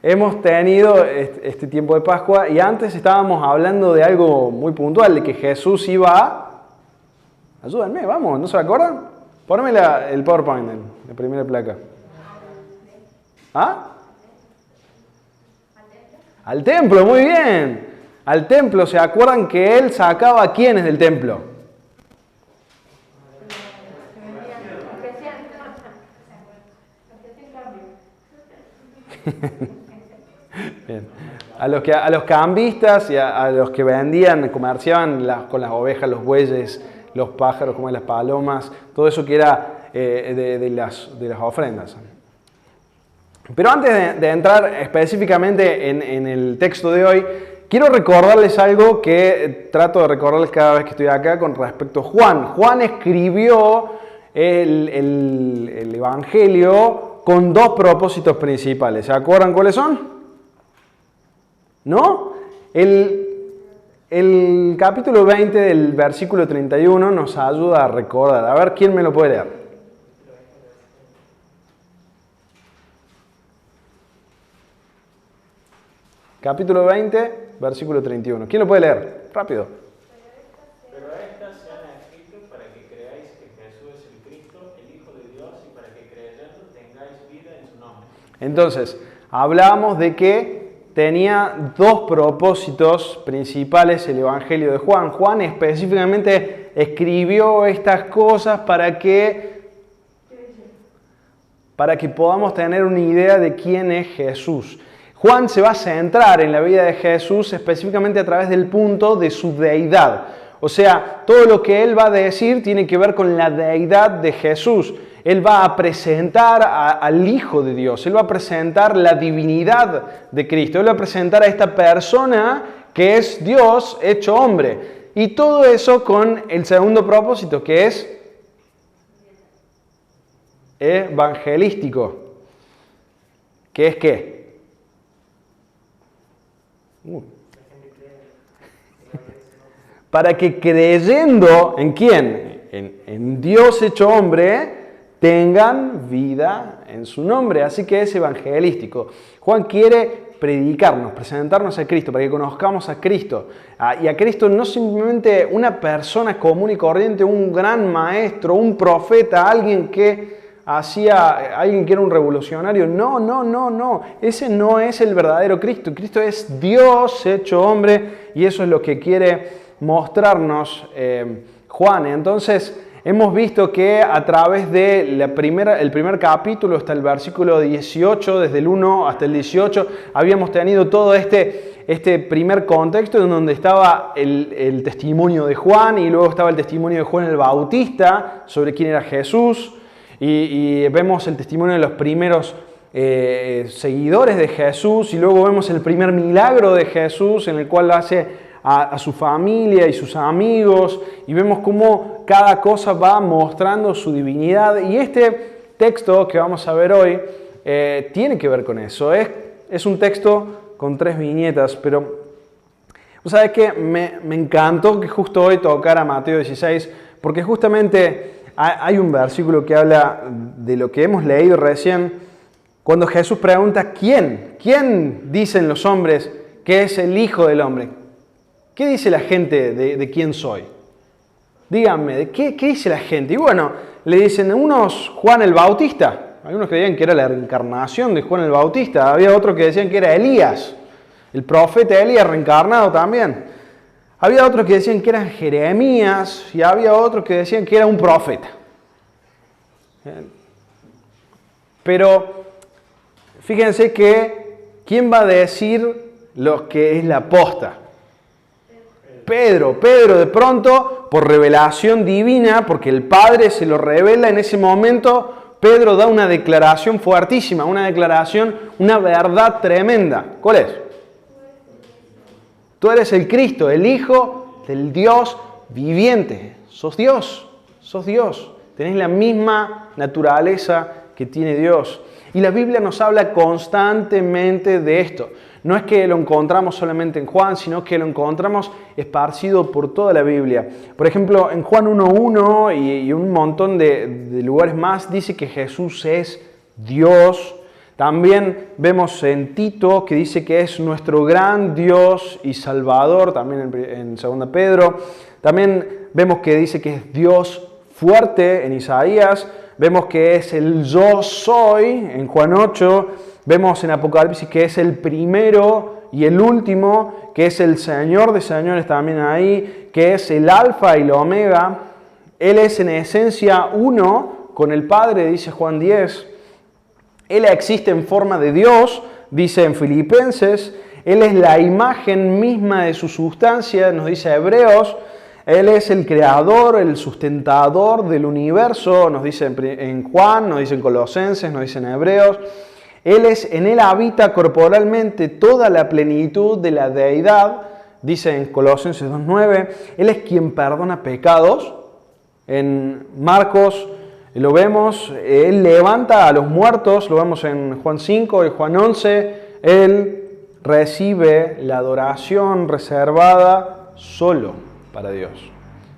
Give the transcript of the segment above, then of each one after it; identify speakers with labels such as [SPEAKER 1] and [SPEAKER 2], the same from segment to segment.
[SPEAKER 1] Hemos tenido este tiempo de Pascua y antes estábamos hablando de algo muy puntual, de que Jesús iba a... Ayúdenme, vamos, ¿no se acuerdan? Ponme el PowerPoint, la primera placa. ¿Ah? Al templo, muy bien. Al templo, ¿se acuerdan que él sacaba a quiénes del templo? Bien. A los cambistas y a los que vendían, comerciaban con las ovejas, los bueyes, los pájaros, como las palomas, todo eso que era de las ofrendas. Pero antes de entrar específicamente en el texto de hoy, quiero recordarles algo que trato de recordarles cada vez que estoy acá con respecto a Juan. Juan escribió el Evangelio con dos propósitos principales. ¿Se acuerdan cuáles son? ¿No? El capítulo 20 del versículo 31 nos ayuda a recordar. A ver, ¿quién me lo puede leer? Capítulo 20, versículo 31. ¿Quién lo puede leer? Rápido.
[SPEAKER 2] Pero estas se han escrito para que creáis que Jesús es el Cristo, el Hijo de Dios, y para que creyendo tengáis vida en su nombre.
[SPEAKER 1] Entonces, hablamos de que tenía dos propósitos principales el Evangelio de Juan. Juan específicamente escribió estas cosas para que podamos tener una idea de quién es Jesús. Juan se va a centrar en la vida de Jesús específicamente a través del punto de su deidad. O sea, todo lo que él va a decir tiene que ver con la deidad de Jesús. Él va a presentar al Hijo de Dios, él va a presentar la divinidad de Cristo, él va a presentar a esta persona que es Dios hecho hombre. Y todo eso con el segundo propósito, que es evangelístico. ¿Qué es qué? Para que creyendo en quién, en Dios hecho hombre, tengan vida en su nombre. Así que es evangelístico. Juan quiere predicarnos, presentarnos a Cristo, para que conozcamos a Cristo. Y a Cristo no simplemente una persona común y corriente, un gran maestro, un profeta, alguien que era un revolucionario. No. Ese no es el verdadero Cristo. Cristo es Dios hecho hombre y eso es lo que quiere mostrarnos Juan. Entonces, hemos visto que a través del primer capítulo hasta el versículo 18, desde el 1 hasta el 18, habíamos tenido todo este primer contexto en donde estaba el testimonio de Juan y luego estaba el testimonio de Juan el Bautista sobre quién era Jesús. Y vemos el testimonio de los primeros seguidores de Jesús y luego vemos el primer milagro de Jesús en el cual hace a su familia y sus amigos y vemos cómo cada cosa va mostrando su divinidad. Y este texto que vamos a ver hoy tiene que ver con eso. Es un texto con 3 viñetas, pero ¿sabes qué? Me encantó que justo hoy tocara Mateo 16 porque justamente hay un versículo que habla de lo que hemos leído recién, cuando Jesús pregunta ¿quién dicen los hombres que es el Hijo del Hombre? ¿Qué dice la gente de quién soy? Díganme, ¿qué dice la gente? Y bueno, le dicen unos Juan el Bautista, algunos creían que era la reencarnación de Juan el Bautista, había otros que decían que era Elías, el profeta Elías reencarnado también. Había otros que decían que era Jeremías y había otros que decían que era un profeta. Pero fíjense que ¿quién va a decir lo que es la posta? Pedro de pronto, por revelación divina, porque el Padre se lo revela en ese momento, Pedro da una declaración fuertísima, una verdad tremenda. ¿Cuál es? Tú eres el Cristo, el Hijo del Dios viviente. Sos Dios. Tenés la misma naturaleza que tiene Dios. Y la Biblia nos habla constantemente de esto. No es que lo encontramos solamente en Juan, sino que lo encontramos esparcido por toda la Biblia. Por ejemplo, en Juan 1.1 y un montón de lugares más dice que Jesús es Dios. También vemos en Tito que dice que es nuestro gran Dios y Salvador, también en 2 Pedro. También vemos que dice que es Dios fuerte en Isaías. Vemos que es el yo soy en Juan 8. Vemos en Apocalipsis que es el primero y el último, que es el Señor de señores también ahí, que es el Alfa y el Omega. Él es en esencia uno con el Padre, dice Juan 10. Él existe en forma de Dios, dice en Filipenses. Él es la imagen misma de su sustancia, nos dice Hebreos. Él es el creador, el sustentador del universo, nos dice en Juan, nos dice en Colosenses, nos dice en Hebreos. En Él habita corporalmente toda la plenitud de la deidad, dice en Colosenses 2.9. Él es quien perdona pecados. En Marcos lo vemos, Él levanta a los muertos, lo vemos en Juan 5 y Juan 11. Él recibe la adoración reservada solo para Dios.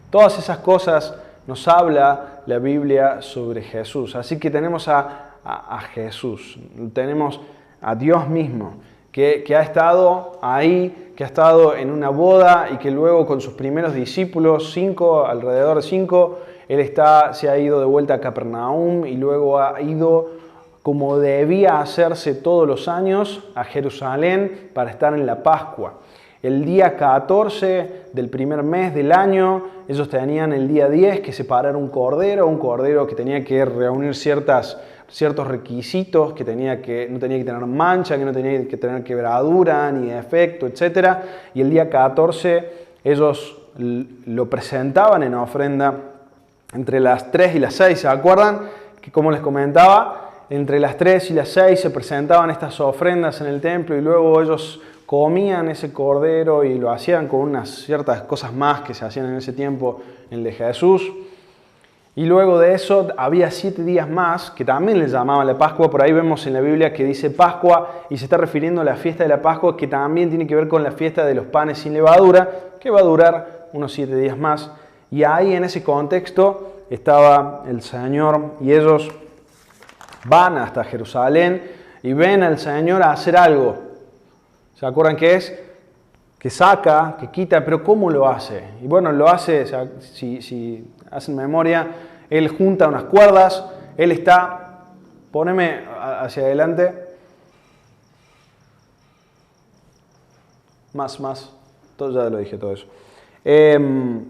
[SPEAKER 1] Todas esas cosas nos habla la Biblia sobre Jesús. Así que tenemos a Jesús, tenemos a Dios mismo, que ha estado ahí, que ha estado en una boda y que luego con sus primeros discípulos, alrededor de 5, Él se ha ido de vuelta a Capernaum y luego ha ido, como debía hacerse todos los años, a Jerusalén para estar en la Pascua. El día 14 del primer mes del año, ellos tenían el día 10 que separar un cordero que tenía que reunir ciertos requisitos, que no tenía que tener mancha, que no tenía que tener quebradura ni defecto, etc. Y el día 14 ellos lo presentaban en ofrenda entre las 3 y las 6. ¿Se acuerdan? Que como les comentaba, entre las 3 y las 6 se presentaban estas ofrendas en el templo y luego ellos comían ese cordero y lo hacían con unas ciertas cosas más que se hacían en ese tiempo en el de Jesús. Y luego de eso había 7 días más que también les llamaban la Pascua. Por ahí vemos en la Biblia que dice Pascua y se está refiriendo a la fiesta de la Pascua, que también tiene que ver con la fiesta de los panes sin levadura, que va a durar unos 7 días más. Y ahí en ese contexto estaba el Señor y ellos van hasta Jerusalén y ven al Señor a hacer algo. ¿Se acuerdan qué es? Que saca, que quita, pero ¿cómo lo hace? Y bueno, lo hace, o sea, si hacen memoria, Él junta unas cuerdas, Él está, poneme hacia adelante, más, ya lo dije todo eso. En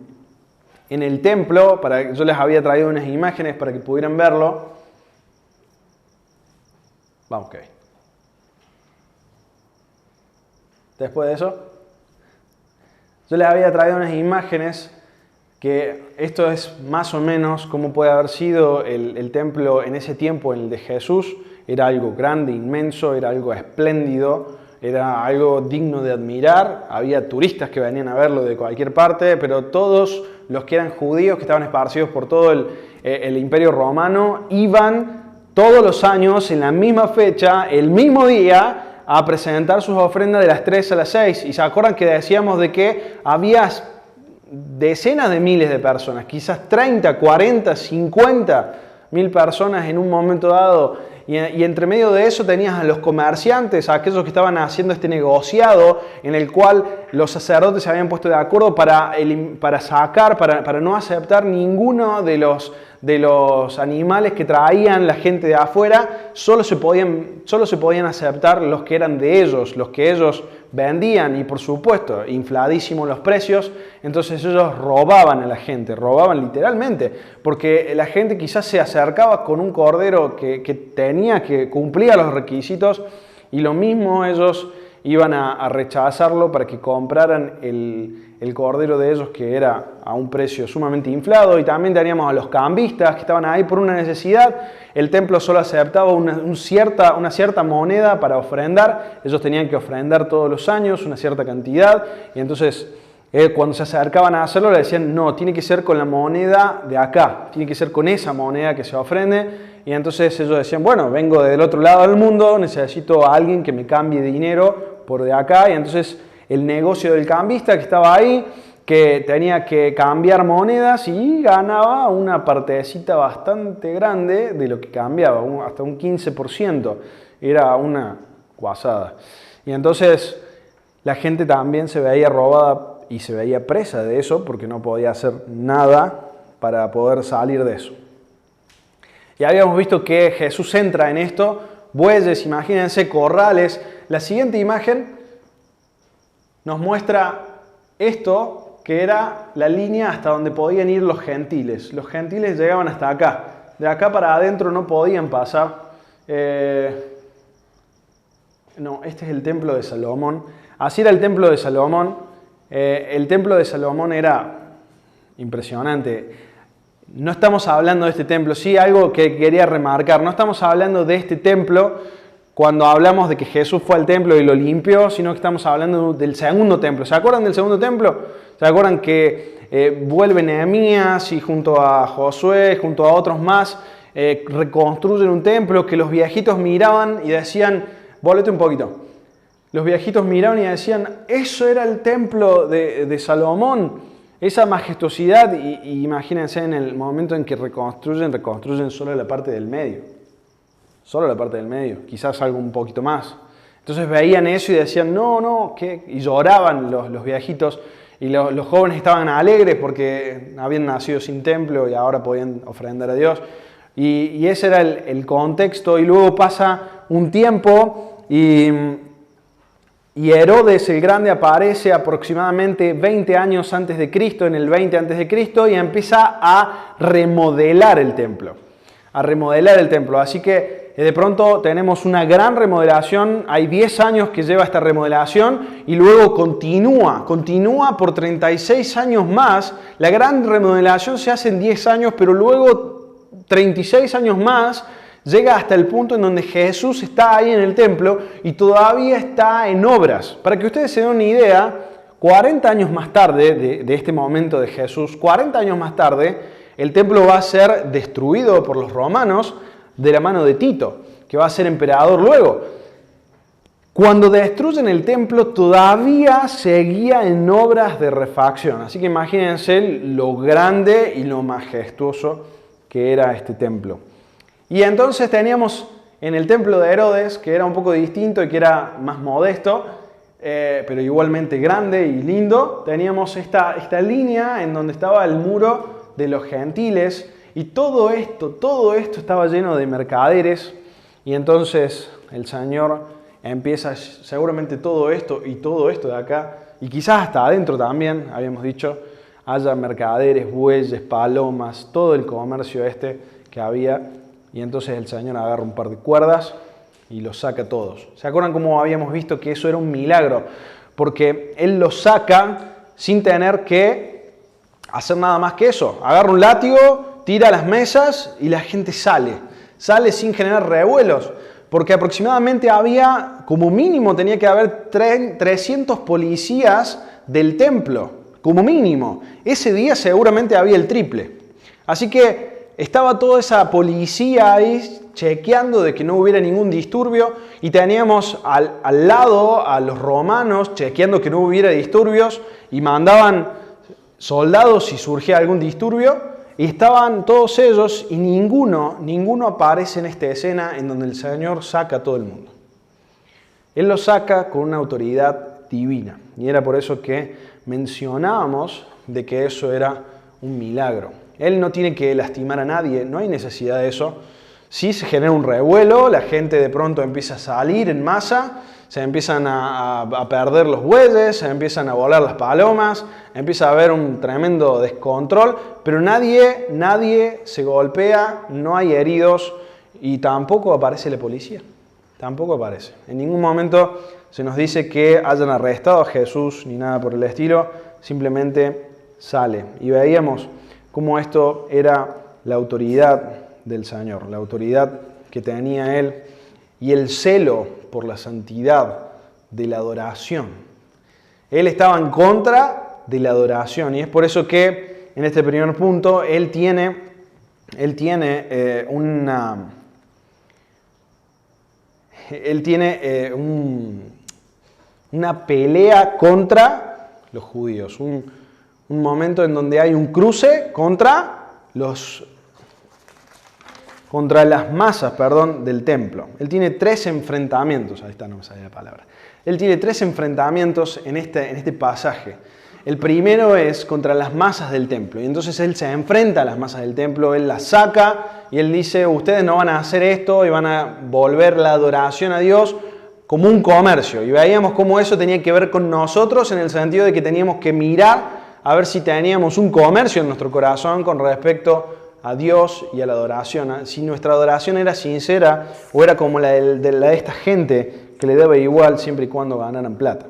[SPEAKER 1] el templo, yo les había traído unas imágenes para que pudieran verlo. Vamos, ok. Después de eso, yo les había traído unas imágenes que esto es más o menos cómo puede haber sido el templo en ese tiempo, en el de Jesús. Era algo grande, inmenso, era algo espléndido, era algo digno de admirar. Había turistas que venían a verlo de cualquier parte, pero todos los que eran judíos, que estaban esparcidos por todo el Imperio Romano, iban todos los años, en la misma fecha, el mismo día, a presentar sus ofrendas de las 3 a las 6. Y se acuerdan que decíamos de que había decenas de miles de personas, quizás 30, 40, 50 mil personas en un momento dado. Y entre medio de eso tenías a los comerciantes, a aquellos que estaban haciendo este negociado en el cual los sacerdotes se habían puesto de acuerdo para no aceptar ninguno de los animales que traían la gente de afuera. Solo se podían aceptar los que eran de ellos, los que ellos vendían, y por supuesto, infladísimos los precios. Entonces ellos robaban a la gente, robaban literalmente, porque la gente quizás se acercaba con un cordero que cumplía los requisitos, y lo mismo ellos iban a rechazarlo para que compraran el cordero de ellos, que era a un precio sumamente inflado. Y también teníamos a los cambistas que estaban ahí por una necesidad. El templo solo aceptaba una cierta moneda para ofrendar. Ellos tenían que ofrendar todos los años una cierta cantidad, y entonces cuando se acercaban a hacerlo le decían: no, tiene que ser con la moneda de acá, tiene que ser con esa moneda que se ofrende. Y entonces ellos decían: bueno, vengo del otro lado del mundo, necesito a alguien que me cambie dinero por de acá. Y entonces el negocio del cambista que estaba ahí, que tenía que cambiar monedas, y ganaba una partecita bastante grande de lo que cambiaba, hasta un 15%. Era una guasada. Y entonces la gente también se veía robada y se veía presa de eso porque no podía hacer nada para poder salir de eso. Ya habíamos visto que Jesús entra en esto, bueyes, imagínense, corrales. La siguiente imagen nos muestra esto, que era la línea hasta donde podían ir los gentiles. Los gentiles llegaban hasta acá. De acá para adentro no podían pasar. No, este es el templo de Salomón. Así era el templo de Salomón. El templo de Salomón era impresionante. No estamos hablando de este templo, sí, algo que quería remarcar. No estamos hablando de este templo cuando hablamos de que Jesús fue al templo y lo limpió, sino que estamos hablando del segundo templo. ¿Se acuerdan del segundo templo? ¿Se acuerdan que vuelve Nehemías y junto a Josué, junto a otros más, reconstruyen un templo que los viejitos miraban y decían, volvete un poquito. Los viejitos miraban y decían, eso era el templo de Salomón. Esa majestuosidad, y imagínense en el momento en que reconstruyen solo la parte del medio. Solo la parte del medio, quizás algo un poquito más. Entonces veían eso y decían, no, ¿qué? Y lloraban los viejitos. Y los jóvenes estaban alegres porque habían nacido sin templo y ahora podían ofrendar a Dios. Y ese era el contexto. Y luego pasa un tiempo y Herodes el Grande aparece aproximadamente 20 años antes de Cristo, en el 20 antes de Cristo, y empieza a remodelar el templo. Así que de pronto tenemos una gran remodelación, hay 10 años que lleva esta remodelación y luego continúa por 36 años más. La gran remodelación se hace en 10 años, pero luego 36 años más llega hasta el punto en donde Jesús está ahí en el templo y todavía está en obras. Para que ustedes se den una idea, 40 años más tarde de este momento de Jesús, 40 años más tarde, el templo va a ser destruido por los romanos de la mano de Tito, que va a ser emperador luego. Cuando destruyen el templo todavía seguía en obras de refacción. Así que imagínense lo grande y lo majestuoso que era este templo. Y entonces teníamos en el templo de Herodes, que era un poco distinto y que era más modesto, pero igualmente grande y lindo, teníamos esta línea en donde estaba el muro de los gentiles y todo esto estaba lleno de mercaderes. Y entonces el Señor empieza seguramente todo esto de acá, y quizás hasta adentro también, habíamos dicho, haya mercaderes, bueyes, palomas, todo el comercio que había. Y entonces el Señor agarra un par de cuerdas y los saca todos. ¿Se acuerdan cómo habíamos visto que eso era un milagro? Porque Él los saca sin tener que hacer nada más que eso. Agarra un látigo, tira las mesas y la gente sale. Sale sin generar revuelos. Porque aproximadamente había, como mínimo tenía que haber 300 policías del templo. Como mínimo. Ese día seguramente había el triple. Así que estaba toda esa policía ahí chequeando de que no hubiera ningún disturbio y teníamos al lado a los romanos chequeando que no hubiera disturbios y mandaban soldados si surgía algún disturbio y estaban todos ellos y ninguno aparece en esta escena en donde el Señor saca a todo el mundo. Él lo saca con una autoridad divina y era por eso que mencionábamos de que eso era un milagro. Él no tiene que lastimar a nadie, no hay necesidad de eso. Sí se genera un revuelo, la gente de pronto empieza a salir en masa, se empiezan a perder los bueyes, se empiezan a volar las palomas, empieza a haber un tremendo descontrol, pero nadie se golpea, no hay heridos y tampoco aparece la policía. Tampoco aparece. En ningún momento se nos dice que hayan arrestado a Jesús ni nada por el estilo, simplemente sale. Y veíamos cómo esto era la autoridad del Señor, la autoridad que tenía Él y el celo por la santidad de la adoración. Él estaba en contra de la adoración y es por eso que en este primer punto Él tiene una pelea contra los judíos, un momento en donde hay un cruce contra los contra las masas, del templo. Él tiene 3 enfrentamientos, ahí está, no me salía la palabra. Él tiene 3 enfrentamientos en este pasaje. El primero es contra las masas del templo, y entonces él se enfrenta a las masas del templo, él las saca y él dice, ustedes no van a hacer esto y van a volver la adoración a Dios como un comercio. Y veíamos cómo eso tenía que ver con nosotros en el sentido de que teníamos que mirar a ver si teníamos un comercio en nuestro corazón con respecto a Dios y a la adoración. Si nuestra adoración era sincera o era como la de esta gente que le debe igual siempre y cuando ganaran plata.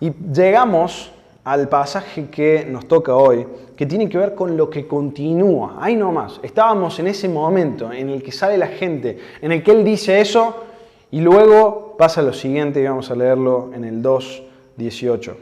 [SPEAKER 1] Y llegamos al pasaje que nos toca hoy, que tiene que ver con lo que continúa. Ahí nomás, estábamos en ese momento en el que sale la gente, en el que él dice eso, y luego pasa lo siguiente, y vamos a leerlo en el 2:18.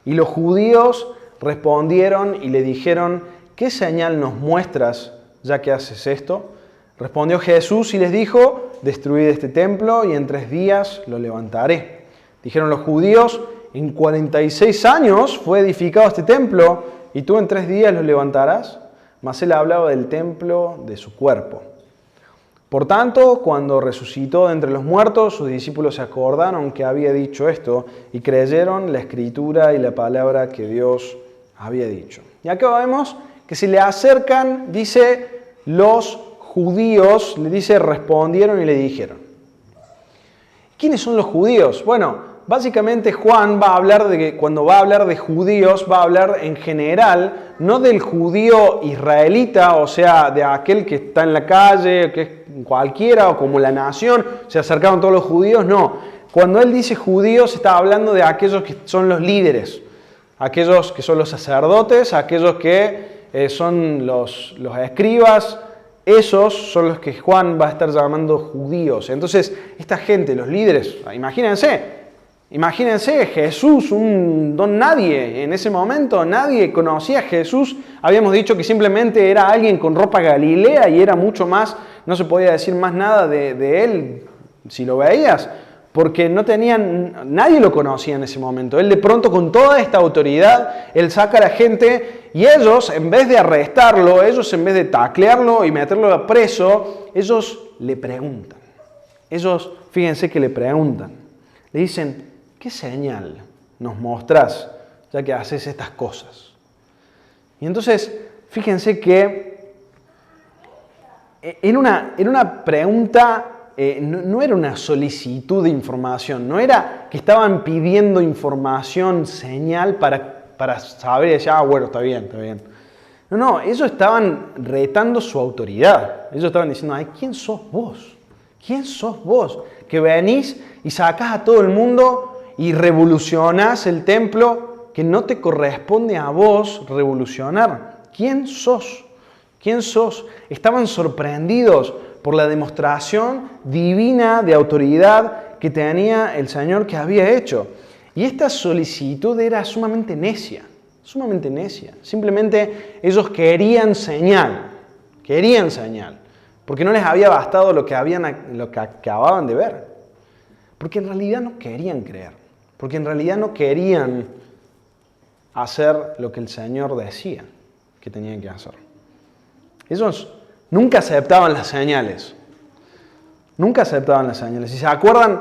[SPEAKER 1] Y los judíos respondieron y le dijeron, ¿qué señal nos muestras ya que haces esto? Respondió Jesús y les dijo, destruid este templo y en 3 días lo levantaré. Dijeron los judíos, en 46 años fue edificado este templo y tú en 3 días lo levantarás. Mas él hablaba del templo de su cuerpo. Por tanto, cuando resucitó de entre los muertos, sus discípulos se acordaron que había dicho esto y creyeron la escritura y la palabra que Dios había dicho. Y acá vemos que se le acercan, dice, los judíos, le dice, respondieron y le dijeron. ¿Quiénes son los judíos? Bueno, básicamente Juan va a hablar de que cuando va a hablar de judíos, va a hablar en general, no del judío israelita, o sea, de aquel que está en la calle, que es cualquiera, o como la nación, se acercaron todos los judíos, no. Cuando él dice judíos, está hablando de aquellos que son los líderes, aquellos que son los sacerdotes, aquellos que son los escribas. Esos son los que Juan va a estar llamando judíos. Entonces, esta gente, los líderes, imagínense Jesús, un don nadie. En ese momento nadie conocía a Jesús. Habíamos dicho que simplemente era alguien con ropa galilea y era mucho más, no se podía decir más nada de él si lo veías, porque nadie lo conocía en ese momento. Él de pronto con toda esta autoridad, él saca a la gente y ellos, en vez de arrestarlo, ellos en vez de taclearlo y meterlo a preso, ellos le preguntan. Ellos, fíjense que le preguntan. Le dicen, ¿qué señal nos mostrás ya que haces estas cosas? Y entonces, fíjense que era una pregunta. No era una solicitud de información, no era que estaban pidiendo información, señal para saber y decir, bueno, está bien. No, ellos estaban retando su autoridad. Ellos estaban diciendo, ¿quién sos vos? ¿Quién sos vos? Que venís y sacás a todo el mundo y revolucionás el templo que no te corresponde a vos revolucionar. ¿Quién sos? ¿Quién sos? Estaban sorprendidos por la demostración divina de autoridad que tenía el Señor que había hecho. Y esta solicitud era sumamente necia. Simplemente ellos querían señal, porque no les había bastado lo que acababan de ver. Porque en realidad no querían creer, porque en realidad no querían hacer lo que el Señor decía que tenían que hacer. Ellos nunca aceptaban las señales. Si se acuerdan,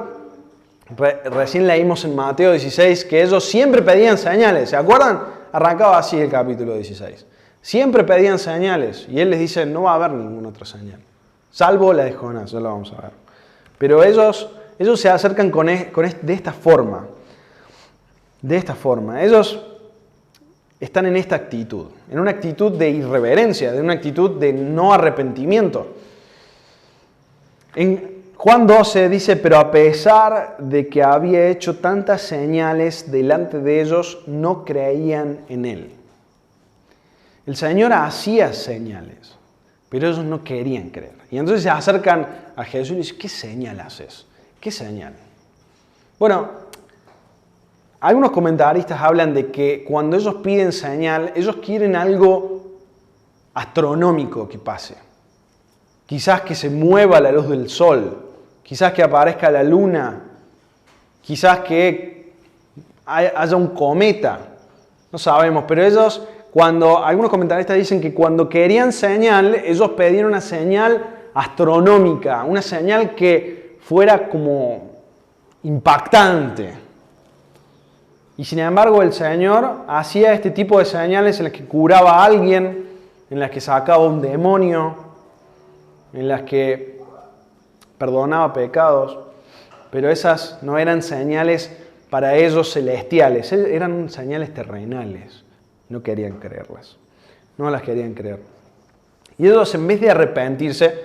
[SPEAKER 1] recién leímos en Mateo 16 que ellos siempre pedían señales. ¿Se acuerdan? Arrancaba así el capítulo 16. Siempre pedían señales. Y Él les dice, no va a haber ninguna otra señal. Salvo la de Jonás, ya lo vamos a ver. Pero ellos se acercan de esta forma. Ellos están en esta actitud, en una actitud de irreverencia, de una actitud de no arrepentimiento. En Juan 12 dice, pero a pesar de que había hecho tantas señales delante de ellos, no creían en Él. El Señor hacía señales, pero ellos no querían creer. Y entonces se acercan a Jesús y le dicen, ¿qué señal haces? ¿Qué señal? Bueno, algunos comentaristas hablan de que cuando ellos piden señal, ellos quieren algo astronómico que pase. Quizás que se mueva la luz del sol, quizás que aparezca la luna, quizás que haya un cometa, no sabemos, pero ellos algunos comentaristas dicen que cuando querían señal, ellos pedían una señal astronómica, una señal que fuera como impactante. Y sin embargo el Señor hacía este tipo de señales en las que curaba a alguien, en las que sacaba un demonio, en las que perdonaba pecados, pero esas no eran señales para ellos celestiales, eran señales terrenales. No querían creerlas, no las querían creer. Y ellos, en vez de arrepentirse,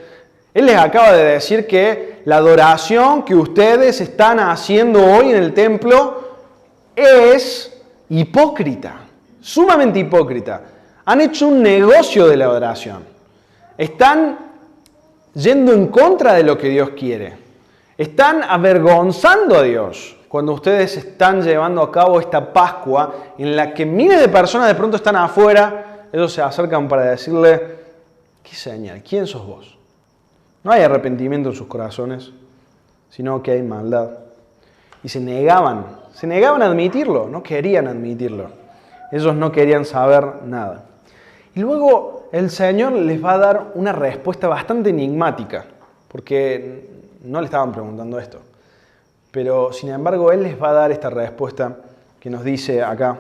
[SPEAKER 1] Él les acaba de decir que la adoración que ustedes están haciendo hoy en el templo es hipócrita, sumamente hipócrita. Han hecho un negocio de la adoración. Están yendo en contra de lo que Dios quiere. Están avergonzando a Dios cuando ustedes están llevando a cabo esta Pascua en la que miles de personas de pronto están afuera. Ellos se acercan para decirle, ¿qué señal? ¿Quién sos vos? No hay arrepentimiento en sus corazones, sino que hay maldad. Y se negaban a admitirlo, no querían admitirlo. Ellos no querían saber nada. Y luego el Señor les va a dar una respuesta bastante enigmática, porque no le estaban preguntando esto. Pero sin embargo Él les va a dar esta respuesta que nos dice acá.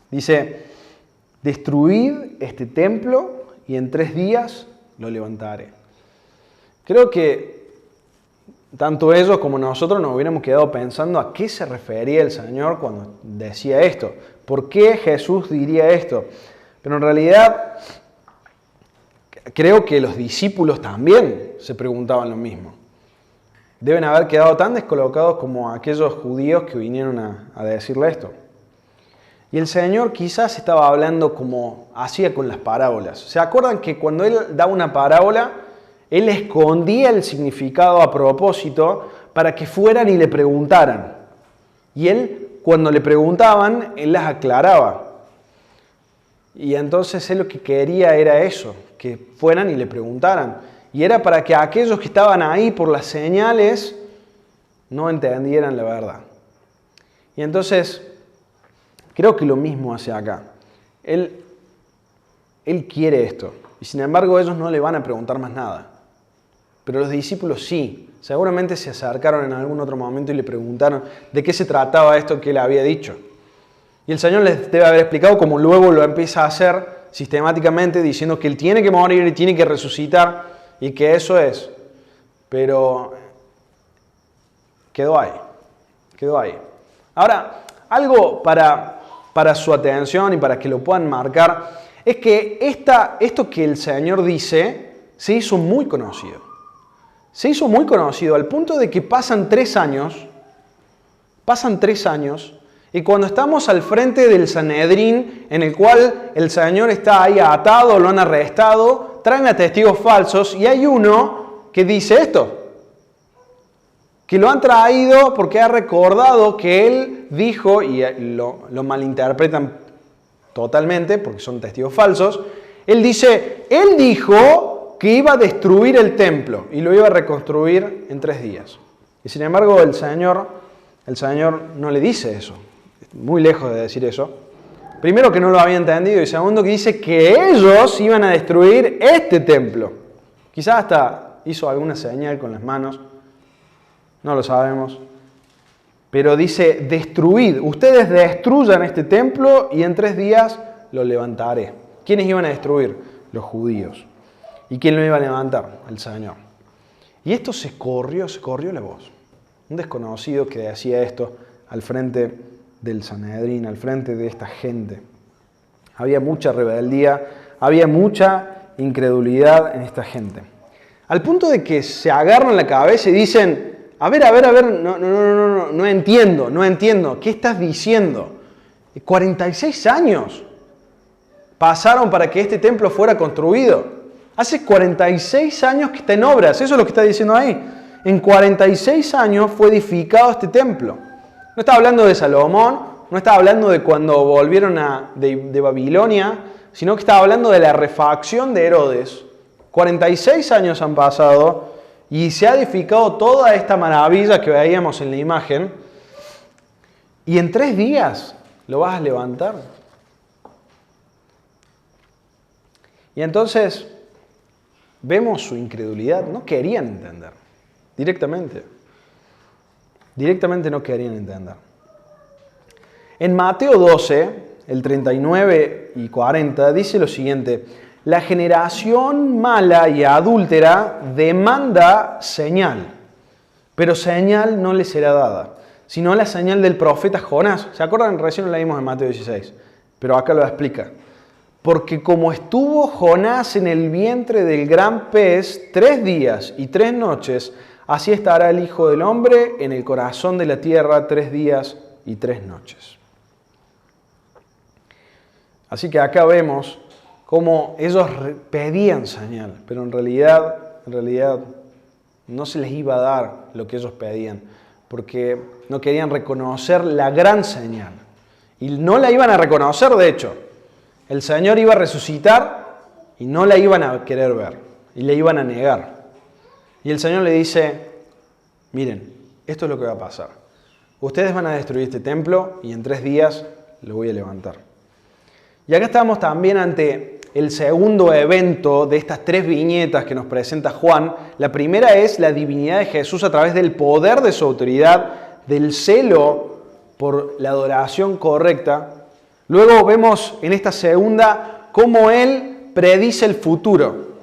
[SPEAKER 1] Dice, destruid este templo y en 3 días lo levantaré. Creo que tanto ellos como nosotros nos hubiéramos quedado pensando a qué se refería el Señor cuando decía esto. ¿Por qué Jesús diría esto? Pero en realidad creo que los discípulos también se preguntaban lo mismo. Deben haber quedado tan descolocados como aquellos judíos que vinieron a decirle esto. Y el Señor quizás estaba hablando como hacía con las parábolas. ¿Se acuerdan que cuando Él da una parábola, Él escondía el significado a propósito para que fueran y le preguntaran? Y Él, cuando le preguntaban, Él las aclaraba. Y entonces Él lo que quería era eso, que fueran y le preguntaran. Y era para que aquellos que estaban ahí por las señales no entendieran la verdad. Y entonces, creo que lo mismo hace acá. Él quiere esto. Y sin embargo, ellos no le van a preguntar más nada. Pero los discípulos sí. Seguramente se acercaron en algún otro momento y le preguntaron de qué se trataba esto que Él había dicho. Y el Señor les debe haber explicado cómo luego lo empieza a hacer sistemáticamente, diciendo que Él tiene que morir y tiene que resucitar. Y que eso es, pero quedó ahí. Ahora, algo para su atención y para que lo puedan marcar, es que esto que el Señor dice se hizo muy conocido. Se hizo muy conocido al punto de que pasan 3 años, y cuando estamos al frente del Sanedrín, en el cual el Señor está ahí atado, lo han arrestado, traen a testigos falsos y hay uno que dice esto, que lo han traído porque ha recordado que Él dijo, y lo malinterpretan totalmente porque son testigos falsos, Él dijo que iba a destruir el templo y lo iba a reconstruir en 3 días. Y sin embargo el Señor no le dice eso. Muy lejos de decir eso. Primero que no lo había entendido y segundo que dice que ellos iban a destruir este templo. Quizás hasta hizo alguna señal con las manos, no lo sabemos. Pero dice, destruid, ustedes destruyan este templo y en 3 días lo levantaré. ¿Quiénes iban a destruir? Los judíos. ¿Y quién lo iba a levantar? El Señor. Y esto se corrió la voz. Un desconocido que decía esto al frente del Sanedrín, al frente de esta gente. Había mucha rebeldía, había mucha incredulidad en esta gente. Al punto de que se agarran la cabeza y dicen, a ver, no entiendo, ¿qué estás diciendo? 46 años pasaron para que este templo fuera construido. Hace 46 años que está en obras, eso es lo que está diciendo ahí. En 46 años fue edificado este templo. No está hablando de Salomón, no está hablando de cuando volvieron de Babilonia, sino que está hablando de la refacción de Herodes. 46 años han pasado y se ha edificado toda esta maravilla que veíamos en la imagen. Y en 3 días lo vas a levantar. Y entonces vemos su incredulidad. No querían entender. Directamente. Directamente no querían entender. En Mateo 12, el 39 y 40, dice lo siguiente: la generación mala y adúltera demanda señal, pero señal no le será dada, sino la señal del profeta Jonás. ¿Se acuerdan? Recién lo leímos en Mateo 16, pero acá lo explica. Porque como estuvo Jonás en el vientre del gran pez 3 días y 3 noches, así estará el Hijo del Hombre en el corazón de la tierra 3 días y 3 noches. Así que acá vemos cómo ellos pedían señal, pero en realidad no se les iba a dar lo que ellos pedían, porque no querían reconocer la gran señal. Y no la iban a reconocer, de hecho. El Señor iba a resucitar y no la iban a querer ver, y le iban a negar. Y el Señor le dice: miren, esto es lo que va a pasar. Ustedes van a destruir este templo y en 3 días lo voy a levantar. Y acá estamos también ante el segundo evento de estas 3 viñetas que nos presenta Juan. La primera es la divinidad de Jesús a través del poder de su autoridad, del celo por la adoración correcta. Luego vemos en esta segunda cómo Él predice el futuro.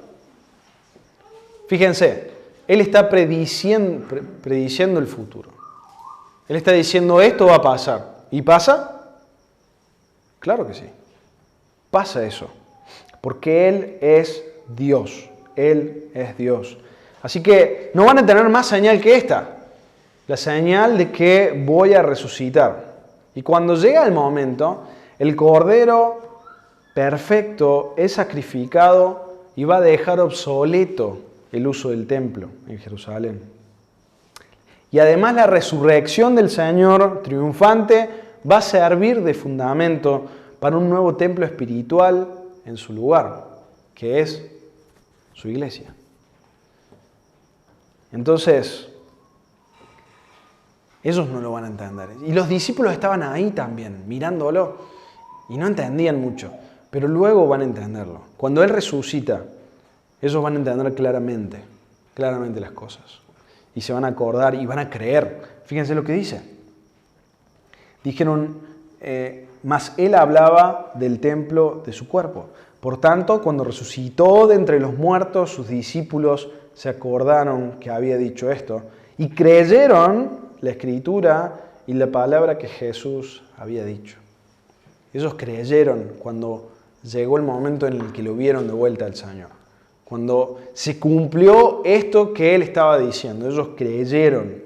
[SPEAKER 1] Fíjense, Él está prediciendo el futuro. Él está diciendo: esto va a pasar. ¿Y pasa? Claro que sí. Pasa eso. Porque Él es Dios. Él es Dios. Así que no van a tener más señal que esta. La señal de que voy a resucitar. Y cuando llega el momento, el Cordero perfecto es sacrificado y va a dejar obsoleto el uso del templo en Jerusalén. Y además la resurrección del Señor triunfante va a servir de fundamento para un nuevo templo espiritual en su lugar, que es su iglesia. Entonces, ellos no lo van a entender. Y los discípulos estaban ahí también, mirándolo, y no entendían mucho, pero luego van a entenderlo. Cuando Él resucita, ellos van a entender claramente las cosas. Y se van a acordar y van a creer. Fíjense lo que dice. Dijeron: mas Él hablaba del templo de su cuerpo. Por tanto, cuando resucitó de entre los muertos, sus discípulos se acordaron que había dicho esto y creyeron la Escritura y la palabra que Jesús había dicho. Ellos creyeron cuando llegó el momento en el que lo vieron de vuelta al Señor. Cuando se cumplió esto que Él estaba diciendo. Ellos creyeron.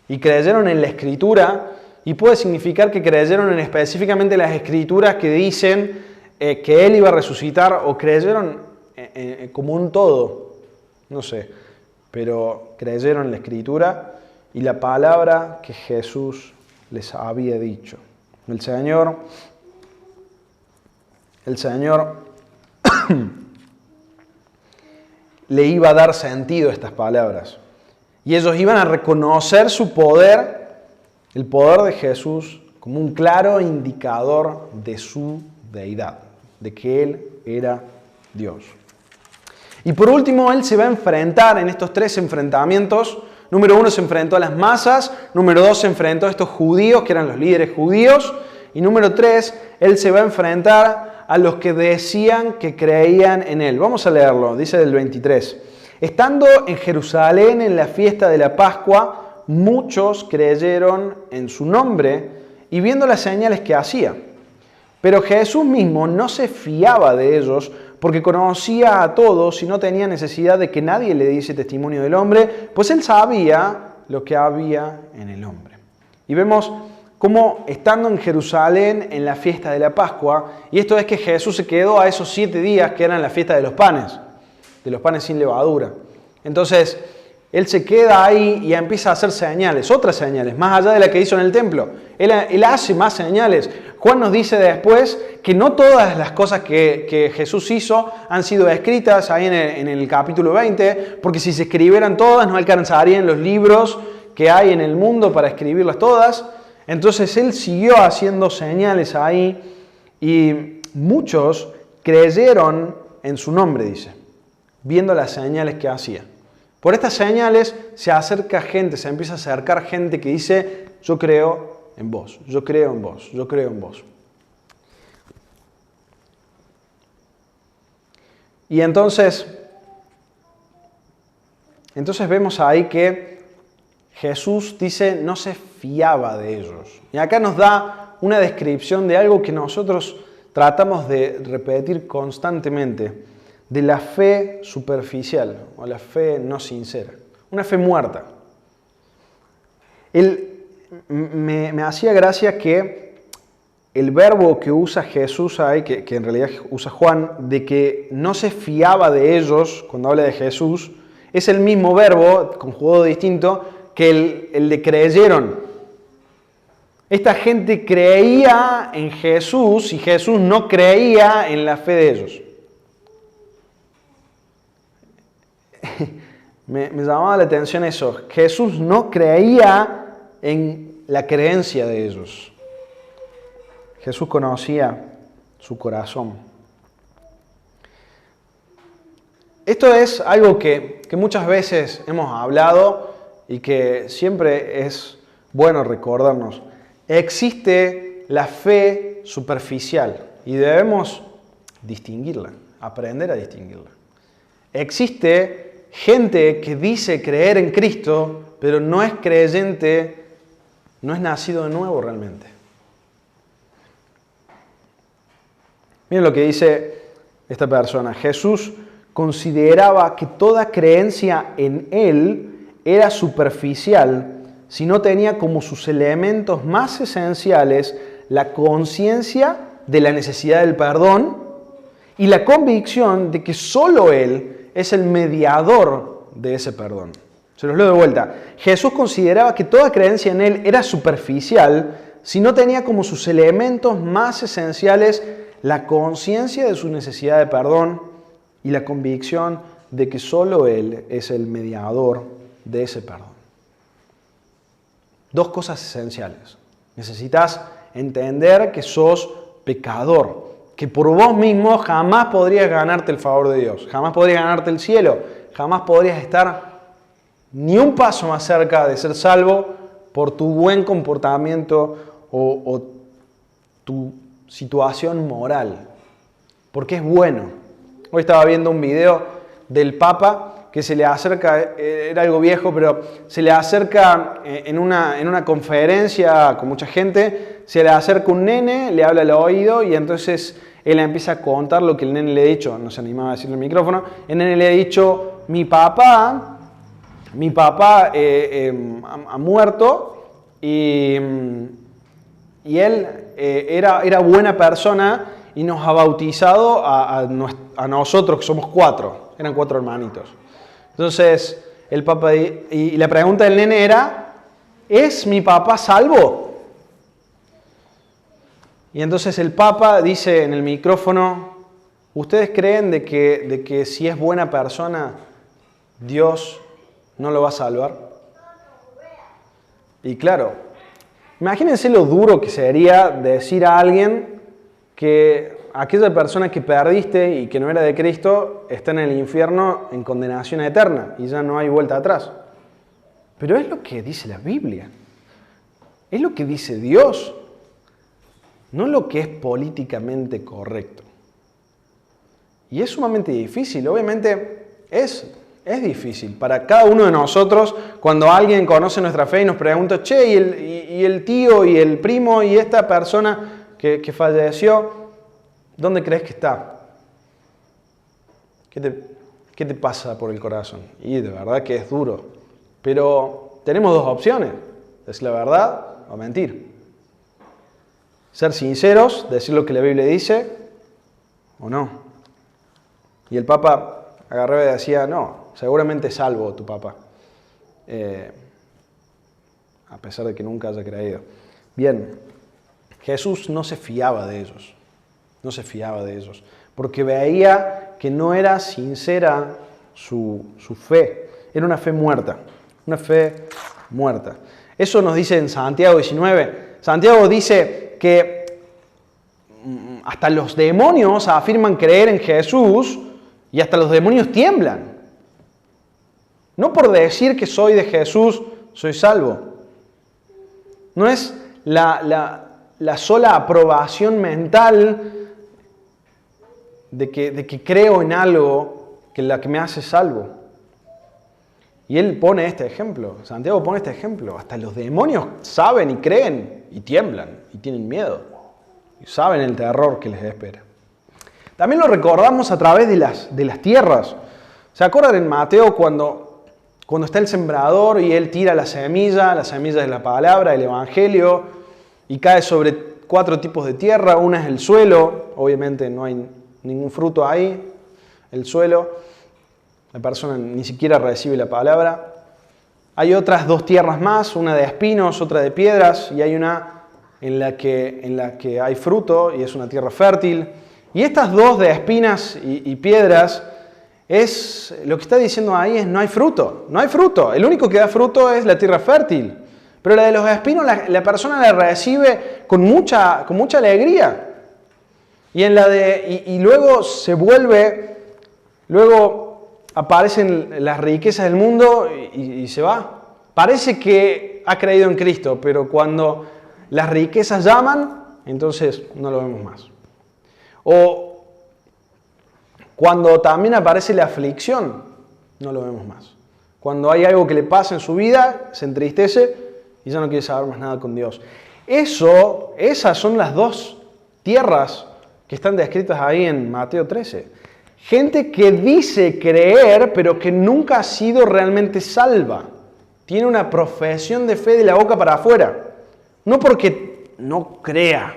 [SPEAKER 1] Y creyeron en la Escritura. Y puede significar que creyeron en específicamente las Escrituras que dicen que Él iba a resucitar, o creyeron como un todo, no sé, pero creyeron en la Escritura y la palabra que Jesús les había dicho. El Señor le iba a dar sentido a estas palabras y ellos iban a reconocer su poder, el poder de Jesús, como un claro indicador de su deidad, de que Él era Dios. Y por último, Él se va a enfrentar en estos 3 enfrentamientos. Número 1, se enfrentó a las masas. Número 2, se enfrentó a estos judíos, que eran los líderes judíos. Y número 3, Él se va a enfrentar a los que decían que creían en Él. Vamos a leerlo, dice del 23. Estando en Jerusalén en la fiesta de la Pascua, muchos creyeron en su nombre y viendo las señales que hacía. Pero Jesús mismo no se fiaba de ellos porque conocía a todos y no tenía necesidad de que nadie le diese testimonio del hombre, pues Él sabía lo que había en el hombre. Y vemos cómo estando en Jerusalén en la fiesta de la Pascua, y esto es que Jesús se quedó a esos 7 días que eran la fiesta de los panes sin levadura. Entonces, Él se queda ahí y empieza a hacer señales, otras señales, más allá de la que hizo en el templo. Él hace más señales. Juan nos dice después que no todas las cosas que Jesús hizo han sido escritas ahí en el capítulo 20, porque si se escribieran todas no alcanzarían los libros que hay en el mundo para escribirlas todas. Entonces Él siguió haciendo señales ahí y muchos creyeron en su nombre, dice, viendo las señales que hacía. Por estas señales se acerca gente, se empieza a acercar gente que dice, yo creo en vos, yo creo en vos, yo creo en vos. Y entonces vemos ahí que Jesús dice, no se fiaba de ellos. Y acá nos da una descripción de algo que nosotros tratamos de repetir constantemente, de la fe superficial o la fe no sincera, una fe muerta. Me hacía gracia que el verbo que usa Jesús ahí, que en realidad usa Juan, de que no se fiaba de ellos cuando habla de Jesús, es el mismo verbo, conjugado distinto, que el de creyeron. Esta gente creía en Jesús y Jesús no creía en la fe de ellos. Me llamaba la atención eso. Jesús no creía en la creencia de ellos. Jesús conocía su corazón. Esto es algo que muchas veces hemos hablado y que siempre es bueno recordarnos. Existe la fe superficial y debemos distinguirla, aprender a distinguirla. Existe gente que dice creer en Cristo, pero no es creyente, no es nacido de nuevo realmente. Miren lo que dice esta persona. Jesús consideraba que toda creencia en Él era superficial si no tenía como sus elementos más esenciales la conciencia de la necesidad del perdón y la convicción de que solo Él es el mediador de ese perdón. Se los leo de vuelta. Jesús consideraba que toda creencia en Él era superficial si no tenía como sus elementos más esenciales la conciencia de su necesidad de perdón y la convicción de que solo Él es el mediador de ese perdón. Dos cosas esenciales. Necesitas entender que sos pecador, que por vos mismo jamás podrías ganarte el favor de Dios, jamás podrías ganarte el cielo, jamás podrías estar ni un paso más cerca de ser salvo por tu buen comportamiento o tu situación moral, porque es bueno. Hoy estaba viendo un video del Papa que se le acerca, era algo viejo, pero se le acerca en una conferencia con mucha gente, se le acerca un nene, le habla al oído y entonces él empieza a contar lo que el nene le ha dicho, no se animaba a decirle el micrófono, el nene le ha dicho, mi papá ha muerto y él era buena persona y nos ha bautizado a nosotros, que somos 4, eran 4 hermanitos. Entonces, el Papa, y la pregunta del nene era, ¿es mi papá salvo? Y entonces el Papa dice en el micrófono, ¿ustedes creen de que si es buena persona, Dios no lo va a salvar? Y claro, imagínense lo duro que sería decir a alguien que aquella persona que perdiste y que no era de Cristo está en el infierno en condenación eterna y ya no hay vuelta atrás. Pero es lo que dice la Biblia. Es lo que dice Dios. No lo que es políticamente correcto. Y es sumamente difícil. Obviamente es difícil para cada uno de nosotros cuando alguien conoce nuestra fe y nos pregunta, che, y el tío y el primo y esta persona que falleció, ¿dónde crees que está? ¿Qué te pasa por el corazón? Y de verdad que es duro. Pero tenemos dos opciones. Decir la verdad o mentir. Ser sinceros, decir lo que la Biblia dice o no. Y el Papa agarraba y decía, no, seguramente es salvo tu papá. A pesar de que nunca haya creído. Bien, Jesús no se fiaba de ellos. No se fiaba de ellos, porque veía que no era sincera su fe. Era una fe muerta, una fe muerta. Eso nos dice en Santiago 19. Santiago dice que hasta los demonios afirman creer en Jesús y hasta los demonios tiemblan. No por decir que soy de Jesús, soy salvo. No es la sola aprobación mental de que creo en algo que la que me hace salvo. Y él pone este ejemplo, Santiago pone este ejemplo. Hasta los demonios saben y creen y tiemblan y tienen miedo. Y saben el terror que les espera. También lo recordamos a través de las tierras. ¿Se acuerdan en Mateo cuando está el sembrador y él tira la semilla de la palabra, el evangelio, y cae sobre 4 tipos de tierra? Una es el suelo, obviamente no hay ningún fruto ahí, el suelo. La persona ni siquiera recibe la palabra. Hay otras 2 tierras más, una de espinos, otra de piedras, y hay una en la que hay fruto y es una tierra fértil. Y estas 2 de espinas y piedras, lo que está diciendo ahí es no hay fruto, no hay fruto. El único que da fruto es la tierra fértil. Pero la de los espinos la persona la recibe con mucha alegría. Y luego se vuelve, luego aparecen las riquezas del mundo y se va. Parece que ha creído en Cristo, pero cuando las riquezas llaman, entonces no lo vemos más. O cuando también aparece la aflicción, no lo vemos más. Cuando hay algo que le pasa en su vida, se entristece y ya no quiere saber más nada con Dios. Esas son las 2 tierras que están descritas ahí en Mateo 13. Gente que dice creer, pero que nunca ha sido realmente salva. Tiene una profesión de fe de la boca para afuera. No porque no crea,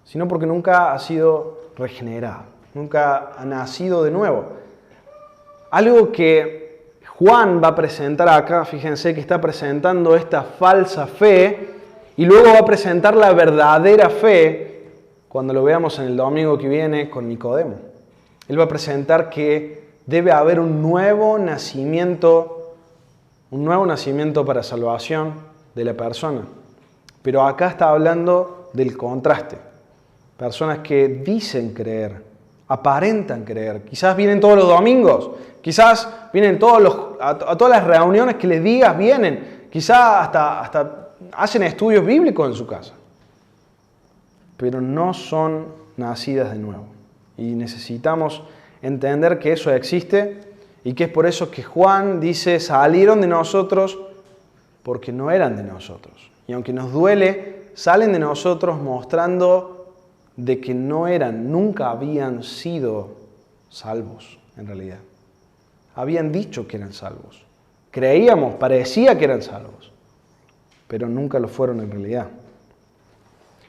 [SPEAKER 1] sino porque nunca ha sido regenerado. Nunca ha nacido de nuevo. Algo que Juan va a presentar acá, fíjense que está presentando esta falsa fe y luego va a presentar la verdadera fe cuando lo veamos en el domingo que viene con Nicodemo. Él va a presentar que debe haber un nuevo nacimiento para salvación de la persona. Pero acá está hablando del contraste. Personas que dicen creer, aparentan creer. Quizás vienen todos los domingos, quizás vienen a todas las reuniones que les digas vienen. Quizás hasta hacen estudios bíblicos en su casa. Pero no son nacidas de nuevo. Y necesitamos entender que eso existe y que es por eso que Juan dice, salieron de nosotros porque no eran de nosotros. Y aunque nos duele, salen de nosotros mostrando de que nunca habían sido salvos en realidad. Habían dicho que eran salvos. Creíamos, parecía que eran salvos, pero nunca lo fueron en realidad.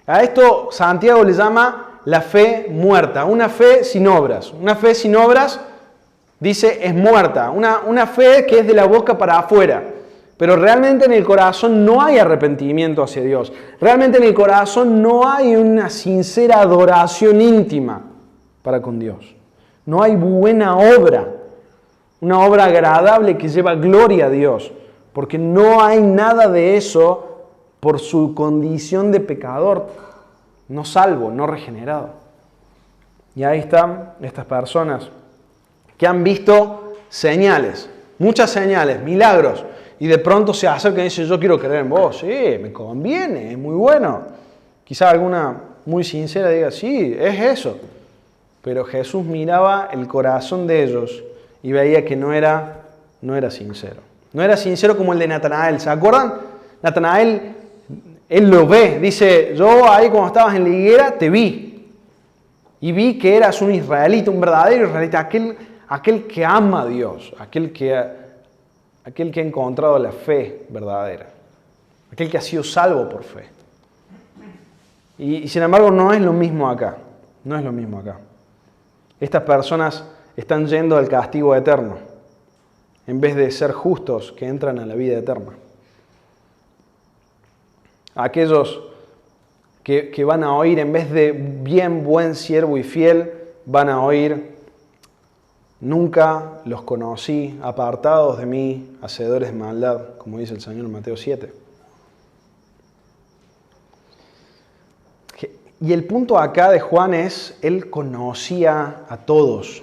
[SPEAKER 1] A esto Santiago le llama la fe muerta, una fe sin obras. Una fe sin obras, dice, es muerta. Una fe que es de la boca para afuera. Pero realmente en el corazón no hay arrepentimiento hacia Dios. Realmente en el corazón no hay una sincera adoración íntima para con Dios. No hay buena obra, una obra agradable que lleva gloria a Dios. Porque no hay nada de eso por su condición de pecador, no salvo, no regenerado. Y ahí están estas personas que han visto señales, muchas señales, milagros, y de pronto se acercan y dicen, yo quiero creer en vos, sí, me conviene, es muy bueno. Quizá alguna muy sincera diga, sí, es eso. Pero Jesús miraba el corazón de ellos y veía que no era sincero. No era sincero como el de Natanael. ¿Se acuerdan? Natanael, él lo ve, dice, yo ahí cuando estabas en la higuera te vi. Y vi que eras un israelita, un verdadero israelita, aquel que ama a Dios, aquel que ha encontrado la fe verdadera, aquel que ha sido salvo por fe. Y sin embargo no es lo mismo acá, no es lo mismo acá. Estas personas están yendo al castigo eterno, en vez de ser justos que entran a la vida eterna. Aquellos que van a oír, en vez de bien, buen siervo y fiel, van a oír, nunca los conocí, apartados de mí, hacedores de maldad, como dice el Señor en Mateo 7. Y el punto acá de Juan es, él conocía a todos.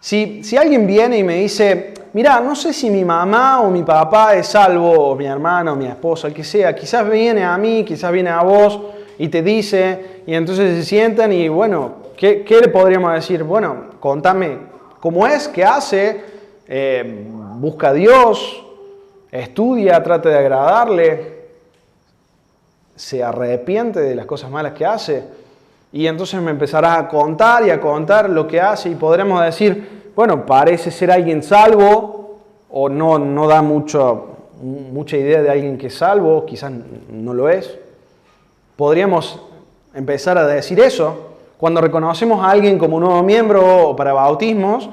[SPEAKER 1] Si alguien viene y me dice, mira, no sé si mi mamá o mi papá es salvo, o mi hermana o mi esposa, el que sea, quizás viene a mí, quizás viene a vos y te dice, y entonces se sientan y bueno, ¿qué le podríamos decir? Bueno, contame cómo es, qué hace, busca a Dios, estudia, trata de agradarle, se arrepiente de las cosas malas que hace. Y entonces me empezarás a contar y a contar lo que hace y podremos decir, bueno, parece ser alguien salvo o no da mucha idea de alguien que es salvo, quizás no lo es. Podríamos empezar a decir eso cuando reconocemos a alguien como nuevo miembro o para bautismos,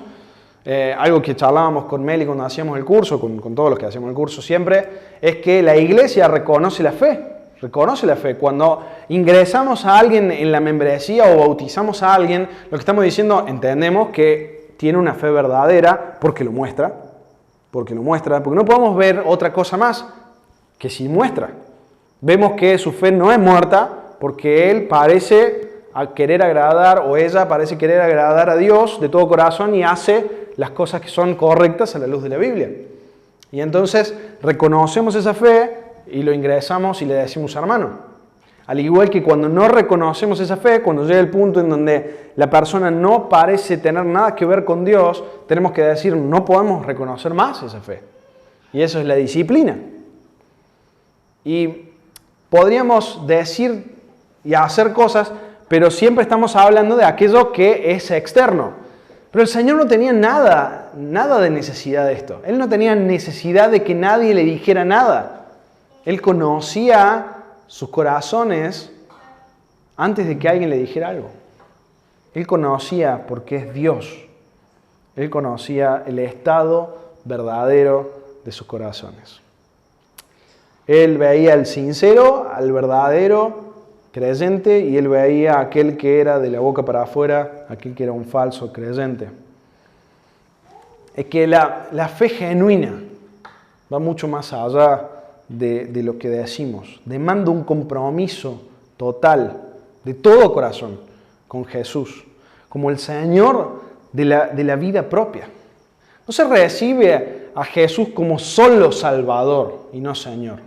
[SPEAKER 1] algo que charlábamos con Meli cuando hacíamos el curso, con todos los que hacemos el curso siempre, es que la iglesia reconoce la fe. Reconoce la fe. Cuando ingresamos a alguien en la membresía o bautizamos a alguien, lo que estamos diciendo, entendemos que tiene una fe verdadera porque lo muestra, porque no podemos ver otra cosa más que si muestra. Vemos que su fe no es muerta porque él parece querer agradar o ella parece querer agradar a Dios de todo corazón y hace las cosas que son correctas a la luz de la Biblia. Y entonces reconocemos esa fe y lo ingresamos y le decimos hermano. Al igual que cuando no reconocemos esa fe, cuando llega el punto en donde la persona no parece tener nada que ver con Dios, tenemos que decir, no podemos reconocer más esa fe. Y eso es la disciplina. Y podríamos decir y hacer cosas, pero siempre estamos hablando de aquello que es externo. Pero el Señor no tenía nada de necesidad de esto. Él no tenía necesidad de que nadie le dijera nada. Él conocía sus corazones antes de que alguien le dijera algo. Él conocía porque es Dios. Él conocía el estado verdadero de sus corazones. Él veía al sincero, al verdadero creyente, y él veía a aquel que era de la boca para afuera, aquel que era un falso creyente. Es que la fe genuina va mucho más allá de lo que decimos. Demanda un compromiso total, de todo corazón, con Jesús, como el Señor de la vida propia. No se recibe a Jesús como solo Salvador y no Señor.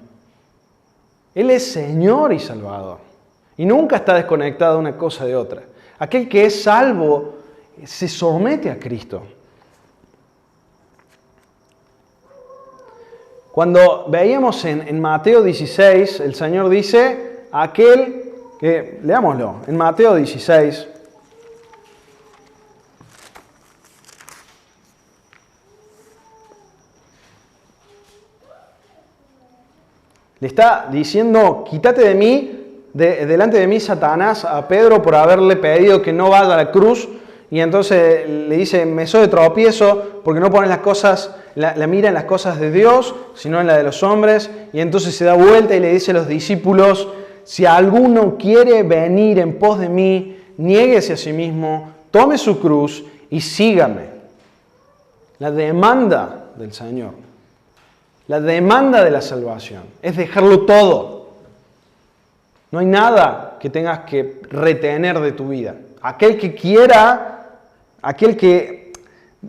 [SPEAKER 1] Él es Señor y Salvador. Y nunca está desconectada una cosa de otra. Aquel que es salvo se somete a Cristo. Cuando veíamos en Mateo 16, el Señor dice, aquel que, leámoslo, en Mateo 16, le está diciendo, quítate de mí, delante de mí, Satanás, a Pedro por haberle pedido que no vaya a la cruz. Y entonces le dice, me soy de tropiezo porque no pones las cosas, la mira en las cosas de Dios, sino en la de los hombres. Y entonces se da vuelta y le dice a los discípulos, si alguno quiere venir en pos de mí, niéguese a sí mismo, tome su cruz y sígame. La demanda del Señor, la demanda de la salvación, es dejarlo todo. No hay nada que tengas que retener de tu vida. Aquel que quiera,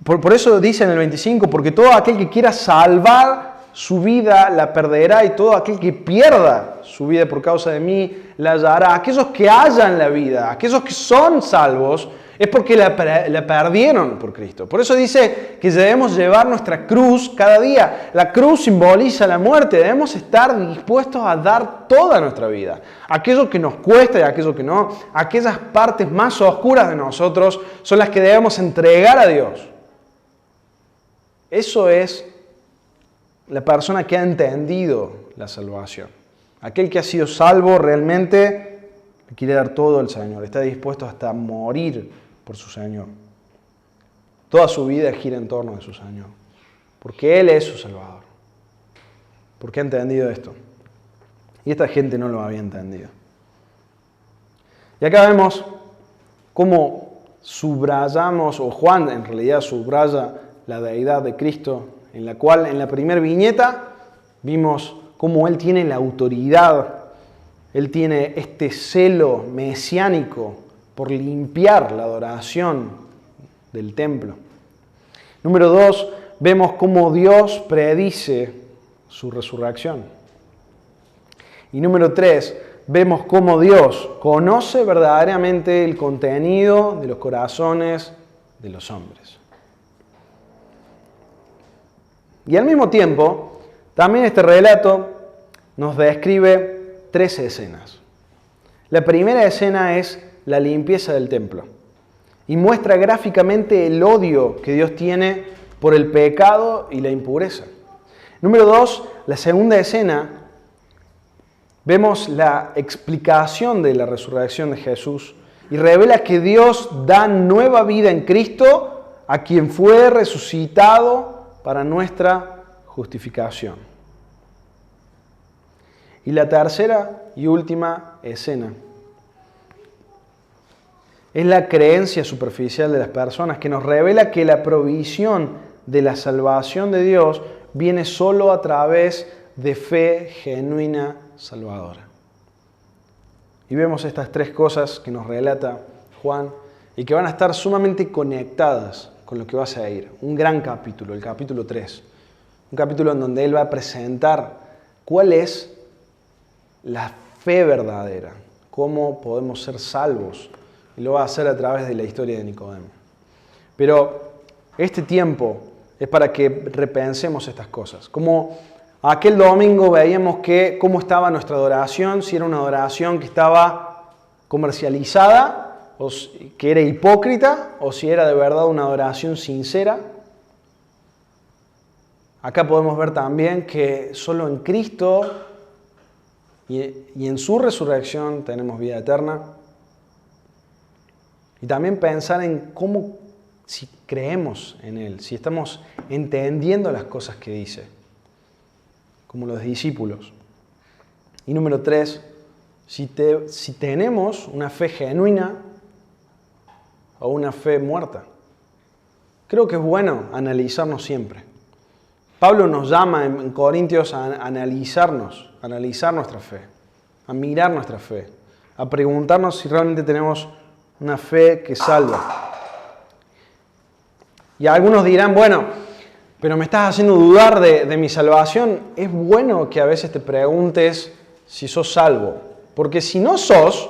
[SPEAKER 1] por eso dice en el 25, porque todo aquel que quiera salvar su vida la perderá y todo aquel que pierda su vida por causa de mí la hallará. Aquellos que hallan la vida, aquellos que son salvos, es porque la perdieron por Cristo. Por eso dice que debemos llevar nuestra cruz cada día. La cruz simboliza la muerte. Debemos estar dispuestos a dar toda nuestra vida. Aquello que nos cuesta y aquello que no. Aquellas partes más oscuras de nosotros son las que debemos entregar a Dios. Eso es la persona que ha entendido la salvación. Aquel que ha sido salvo realmente le quiere dar todo al Señor. Está dispuesto hasta morir por su Señor. Toda su vida gira en torno de su Señor. Porque Él es su Salvador. Porque ha entendido esto. Y esta gente no lo había entendido. Y acá vemos cómo subrayamos, o Juan en realidad subraya la deidad de Cristo, en la cual en la primera viñeta vimos cómo Él tiene la autoridad Él tiene este celo mesiánico por limpiar la adoración del templo. Número 2, vemos cómo Dios predice su resurrección. Y número 3, vemos cómo Dios conoce verdaderamente el contenido de los corazones de los hombres. Y al mismo tiempo, también este relato nos describe 3 escenas. La primera escena es la limpieza del templo y muestra gráficamente el odio que Dios tiene por el pecado y la impureza. Número 2, la segunda escena, vemos la explicación de la resurrección de Jesús y revela que Dios da nueva vida en Cristo a quien fue resucitado para nuestra justificación. Y la tercera y última escena es la creencia superficial de las personas que nos revela que la provisión de la salvación de Dios viene solo a través de fe genuina salvadora. Y vemos estas 3 cosas que nos relata Juan y que van a estar sumamente conectadas con lo que va a seguir. Un gran capítulo, el capítulo 3. Un capítulo en donde él va a presentar cuál es la fe verdadera, cómo podemos ser salvos. Y lo va a hacer a través de la historia de Nicodemo. Pero este tiempo es para que repensemos estas cosas. Como aquel domingo veíamos cómo estaba nuestra adoración, si era una adoración que estaba comercializada, o que era hipócrita, o si era de verdad una adoración sincera. Acá podemos ver también que solo en Cristo y en su resurrección tenemos vida eterna. Y también pensar en cómo, si creemos en Él, si estamos entendiendo las cosas que dice, como los discípulos. Y número 3, si tenemos una fe genuina o una fe muerta. Creo que es bueno analizarnos siempre. Pablo nos llama en Corintios a analizarnos, a analizar nuestra fe, a mirar nuestra fe, a preguntarnos si realmente tenemos una fe que salva. Y algunos dirán, bueno, pero me estás haciendo dudar de mi salvación. Es bueno que a veces te preguntes si sos salvo. Porque si no sos,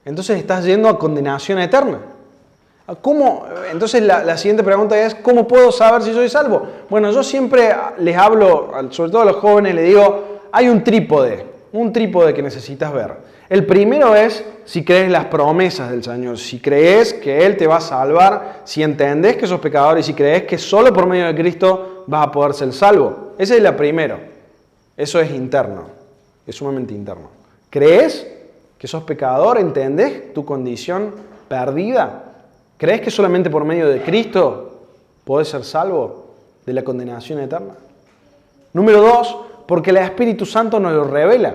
[SPEAKER 1] entonces estás yendo a condenación eterna. ¿Cómo? Entonces la siguiente pregunta es, ¿cómo puedo saber si soy salvo? Bueno, yo siempre les hablo, sobre todo a los jóvenes, les digo, hay un trípode que necesitas ver. El primero es si crees las promesas del Señor, si crees que Él te va a salvar, si entendés que sos pecador y si crees que solo por medio de Cristo vas a poder ser salvo. Ese es el primero. Eso es interno, es sumamente interno. ¿Crees que sos pecador? ¿Entendés tu condición perdida? ¿Crees que solamente por medio de Cristo podés ser salvo de la condenación eterna? Número 2, porque el Espíritu Santo nos lo revela.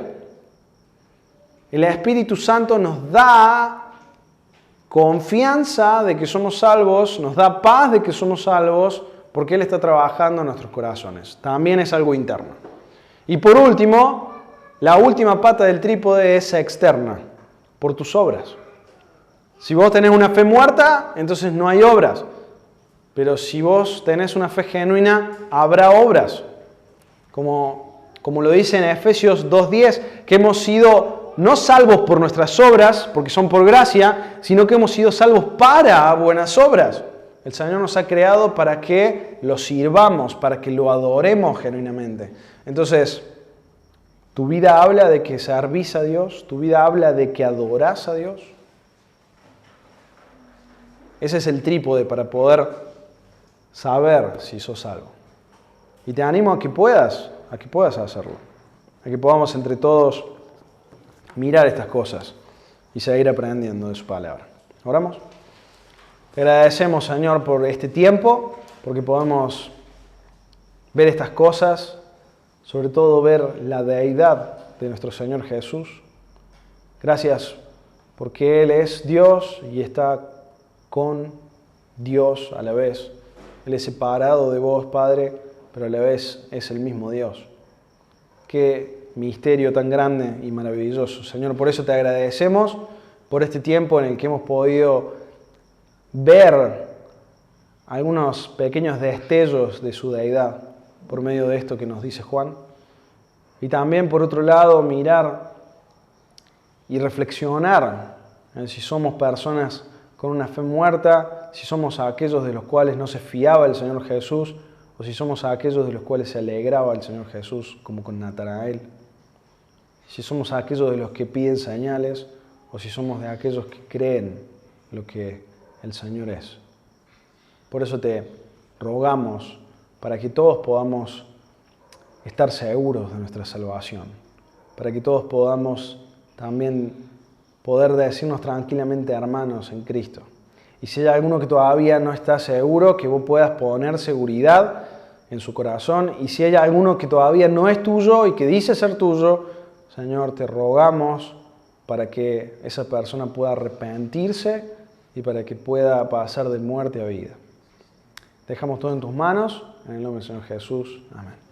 [SPEAKER 1] El Espíritu Santo nos da confianza de que somos salvos, nos da paz de que somos salvos, porque Él está trabajando en nuestros corazones. También es algo interno. Y por último, la última pata del trípode es externa, por tus obras. Si vos tenés una fe muerta, entonces no hay obras. Pero si vos tenés una fe genuina, habrá obras. Como lo dice en Efesios 2:10, que hemos sido no salvos por nuestras obras, porque son por gracia, sino que hemos sido salvos para buenas obras. El Señor nos ha creado para que lo sirvamos, para que lo adoremos genuinamente. Entonces, ¿tu vida habla de que servís a Dios? ¿Tu vida habla de que adorás a Dios? Ese es el trípode para poder saber si sos salvo. Y te animo a que puedas hacerlo. A que podamos entre todos mirar estas cosas y seguir aprendiendo de su palabra. ¿Oramos? Te agradecemos, Señor, por este tiempo, porque podemos ver estas cosas, sobre todo ver la deidad de nuestro Señor Jesús. Gracias porque Él es Dios y está con Dios a la vez. Él es separado de vos, Padre, pero a la vez es el mismo Dios. Que misterio tan grande y maravilloso. Señor, por eso te agradecemos por este tiempo en el que hemos podido ver algunos pequeños destellos de su deidad por medio de esto que nos dice Juan. Y también, por otro lado, mirar y reflexionar en si somos personas con una fe muerta, si somos aquellos de los cuales no se fiaba el Señor Jesús, o si somos aquellos de los cuales se alegraba el Señor Jesús, como con Natanael. Si somos aquellos de los que piden señales, o si somos de aquellos que creen lo que el Señor es. Por eso te rogamos para que todos podamos estar seguros de nuestra salvación, para que todos podamos también poder decirnos tranquilamente hermanos en Cristo. Y si hay alguno que todavía no está seguro, que vos puedas poner seguridad en su corazón. Y si hay alguno que todavía no es tuyo y que dice ser tuyo, Señor, te rogamos para que esa persona pueda arrepentirse y para que pueda pasar de muerte a vida. Dejamos todo en tus manos, en el nombre del Señor Jesús. Amén.